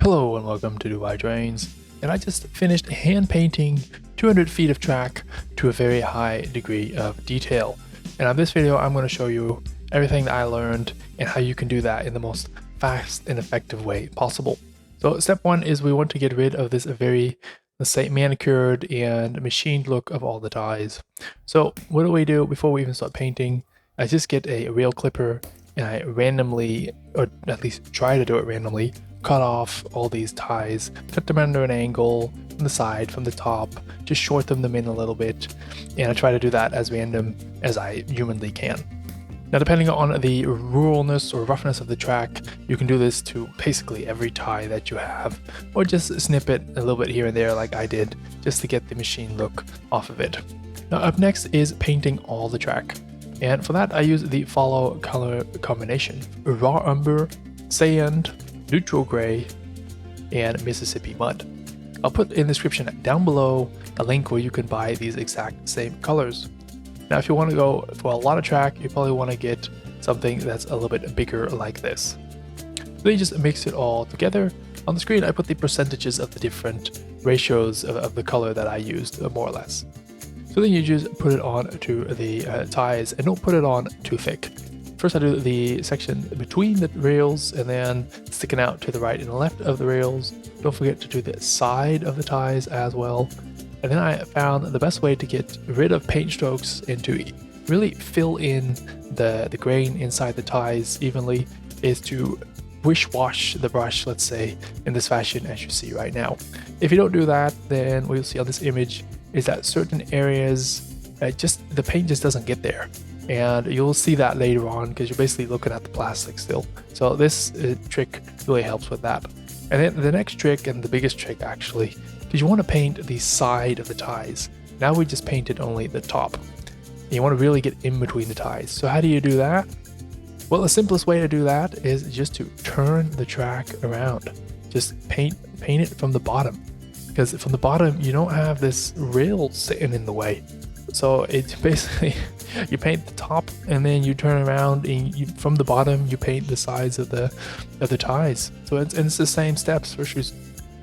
Hello and welcome to Dubai Trains, and I just finished hand painting 200 feet of track to a very high degree of detail. And on this video I'm going to show you everything that I learned and how you can do that in the most fast and effective way possible. So step one is we want to get rid of this very, let's say, manicured and machined look of all the ties. So what do we do before we even start painting? I just get a rail clipper and I randomly, or at least try to do it randomly, cut off all these ties, cut them under an angle, from the side, from the top, just shorten them in a little bit, and I try to do that as random as I humanly can. Now, depending on the ruralness or roughness of the track, you can do this to basically every tie that you have, or just snip it a little bit here and there like I did, just to get the machine look off of it. Now, up next is painting all the track, and for that I use the follow color combination: raw umber, sand, neutral gray, and Mississippi mud. I'll put in the description down below a link where you can buy these exact same colors. Now, if you want to go for a lot of track, you probably want to get something that's a little bit bigger like this. Then you just mix it all together. On the screen, I put the percentages of the different ratios of the color that I used, more or less. So then you just put it on to the ties, and don't put it on too thick. First I do the section between the rails and then sticking out to the right and left of the rails. Don't forget to do the side of the ties as well. And then I found the best way to get rid of paint strokes and to really fill in the grain inside the ties evenly is to wish-wash the brush, let's say, in this fashion as you see right now. If you don't do that, then what you'll see on this image is that certain areas, the paint just doesn't get there. And you'll see that later on because you're basically looking at the plastic still. So this trick really helps with that. And then the next trick, and the biggest trick actually, because you want to paint the side of the ties. Now we just painted only the top. And you want to really get in between the ties. So how do you do that? Well, the simplest way to do that is just to turn the track around. Just paint it from the bottom. Because from the bottom, you don't have this rail sitting in the way. So it's basically, you paint the top and then you turn around and from the bottom you paint the sides of the ties. So it's the same steps. First you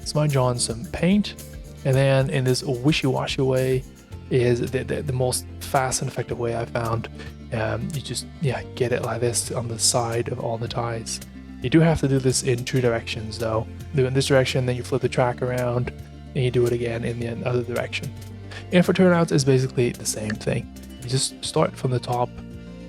smudge on some paint, and then in this wishy-washy way is the most fast and effective way I found. You just get it like this on the side of all the ties. You do have to do this in two directions though. Do it in this direction, then you flip the track around, and you do it again in the other direction. And for turnouts, it's basically the same thing. You just start from the top,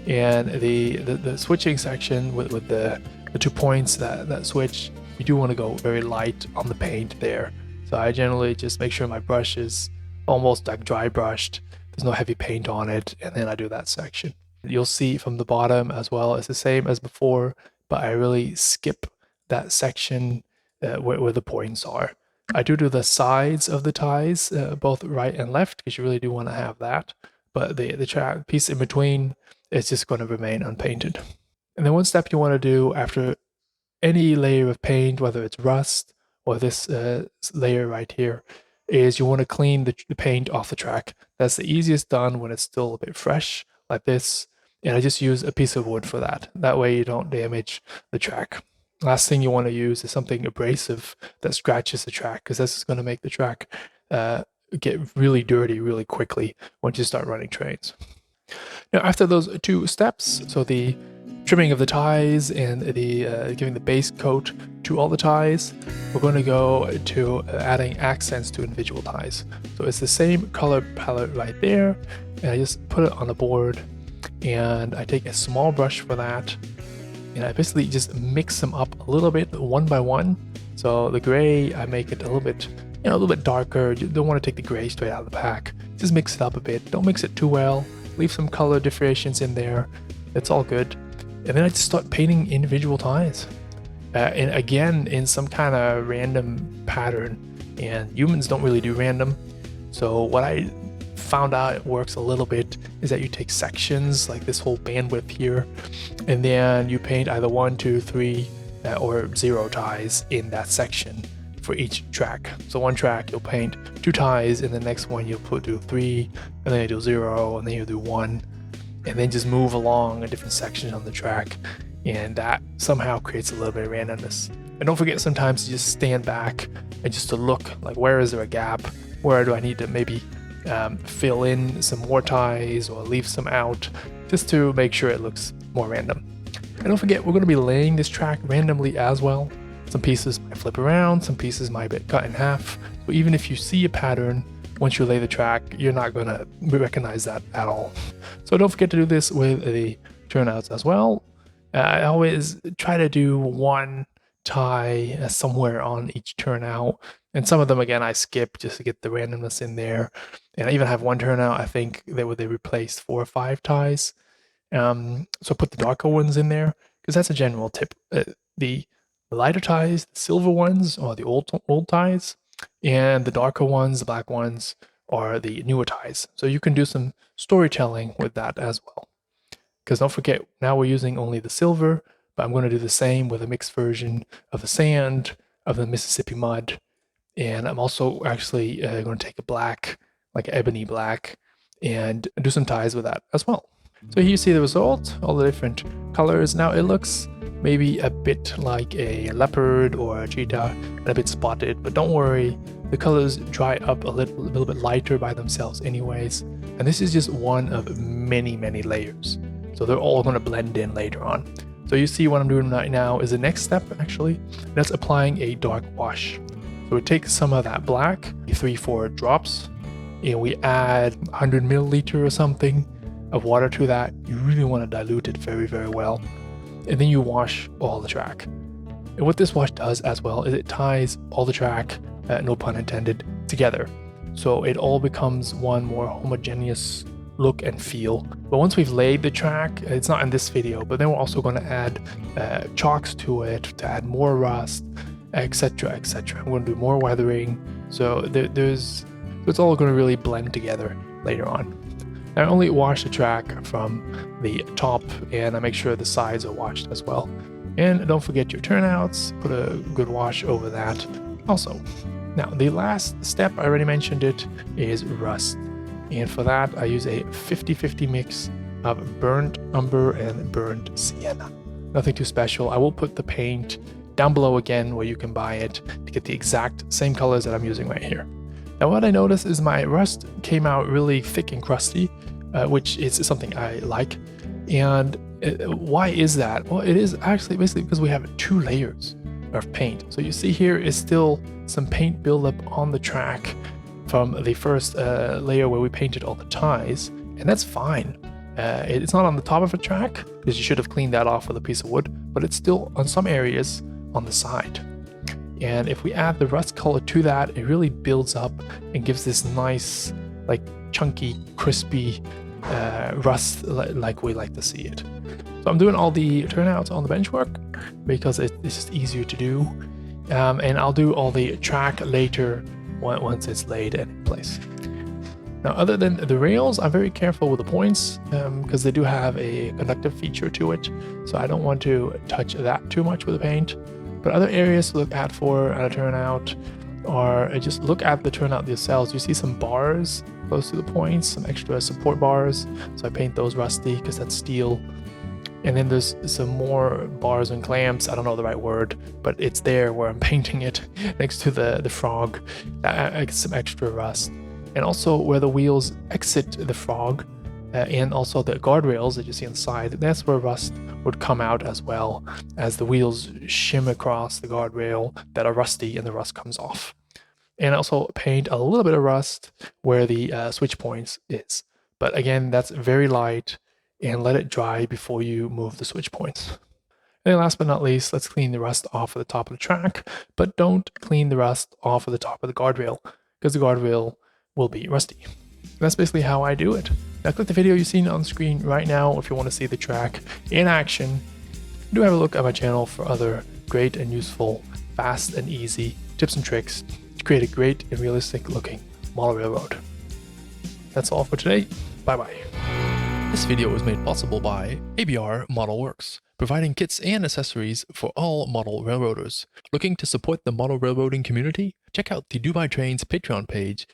and the switching section with the 2 points that switch, you do want to go very light on the paint there. So I generally just make sure my brush is almost like dry brushed, there's no heavy paint on it, and then I do that section. You'll see from the bottom as well, it's the same as before, but I really skip that section where the points are. I do the sides of the ties, both right and left, because you really do want to have that. But the track piece in between is just going to remain unpainted. And then one step you want to do after any layer of paint, whether it's rust or this layer right here, is you want to clean the paint off the track. That's the easiest done when it's still a bit fresh, like this. And I just use a piece of wood for that. That way you don't damage the track. Last thing you want to use is something abrasive that scratches the track, because this is going to make the track get really dirty really quickly once you start running trains. Now, after those two steps, so the trimming of the ties and the giving the base coat to all the ties, we're going to go to adding accents to individual ties. So it's the same color palette right there, and I just put it on the board, and I take a small brush for that. And I basically just mix them up a little bit one by one. So the gray, I make it a little bit darker. You don't want to take the gray straight out of the pack. Just mix it up a bit. Don't mix it too well. Leave some color differentiations in there. It's all good. And then I just start painting individual ties. And again, in some kind of random pattern. And humans don't really do random. So what I found out it works a little bit is that you take sections like this whole bandwidth here, and then you paint either 1, 2, 3 or 0 ties in that section for each track. So one track you'll paint 2 ties, and the next one you'll do 3, and then you do 0, and then you do 1, and then just move along a different section on the track, and that somehow creates a little bit of randomness. And don't forget sometimes to just stand back and just to look, like where is there a gap? Where do I need to maybe fill in some more ties or leave some out, just to make sure it looks more random. And don't forget, we're going to be laying this track randomly as well. Some pieces might flip around, some pieces might be cut in half. So even if you see a pattern, once you lay the track, you're not going to recognize that at all. So don't forget to do this with the turnouts as well. I always try to do one tie somewhere on each turnout, and some of them again I skip just to get the randomness in there. And I even have one turnout I think that they replaced 4 or 5 ties. So put the darker ones in there because that's a general tip. The lighter ties, the silver ones, are the old ties, and the darker ones, the black ones, are the newer ties. So you can do some storytelling with that as well. Because don't forget, now we're using only the silver, but I'm going to do the same with a mixed version of the sand, of the Mississippi mud, and I'm also actually going to take a black, like ebony black, and do some ties with that as well. So here you see the result, all the different colors. Now it looks maybe a bit like a leopard or a cheetah and a bit spotted, but don't worry, the colors dry up a little bit lighter by themselves anyways. And this is just one of many, many layers. So they're all going to blend in later on. So you see what I'm doing right now is the next step actually, that's applying a dark wash. So we take some of that black, 3-4 drops, and we add 100 milliliter or something of water to that. You really want to dilute it very, very well. And then you wash all the track. And what this wash does as well is it ties all the track, no pun intended, together. So it all becomes one more homogeneous look and feel. But once we've laid the track, it's not in this video, but then we're also going to add chalks to it to add more rust, etc, etc. I'm going to do more weathering. So it's all going to really blend together later on. I only wash the track from the top, and I make sure the sides are washed as well. And don't forget your turnouts, put a good wash over that also. Now, the last step, I already mentioned it, is rust. And for that, I use a 50-50 mix of burnt umber and burnt sienna. Nothing too special. I will put the paint down below again where you can buy it to get the exact same colors that I'm using right here. Now what I noticed is my rust came out really thick and crusty, which is something I like. And why is that? Well, it is actually basically because we have 2 layers of paint. So you see here is still some paint buildup on the track from the first layer where we painted all the ties, and that's fine. It's not on the top of a track because you should have cleaned that off with a piece of wood, but it's still on some areas on the side. And if we add the rust color to that, it really builds up and gives this nice, like chunky, crispy rust like we like to see it. So I'm doing all the turnouts on the benchwork because it's just easier to do. And I'll do all the track later once it's laid and in place. Now, other than the rails, I'm very careful with the points because they do have a conductive feature to it. So I don't want to touch that too much with the paint. But other areas to look at for a turnout are just look at the turnout themselves. You see some bars close to the points, some extra support bars. So I paint those rusty because that's steel. And then there's some more bars and clamps. I don't know the right word, but it's there where I'm painting it next to the frog. That adds some extra rust. And also where the wheels exit the frog and also the guardrails that you see on the side, that's where rust would come out as well as the wheels shim across the guardrail that are rusty and the rust comes off. And also paint a little bit of rust where the switch points is. But again, that's very light, and let it dry before you move the switch points. And then last but not least, let's clean the rust off of the top of the track, but don't clean the rust off of the top of the guardrail because the guardrail will be rusty. That's basically how I do it. Now click the video you've seen on the screen right now if you want to see the track in action. Do have a look at my channel for other great and useful, fast and easy tips and tricks to create a great and realistic looking model railroad. That's all for today. Bye bye. This video was made possible by ABR Model Works, providing kits and accessories for all model railroaders. Looking to support the model railroading community? Check out the Dubai Trains Patreon page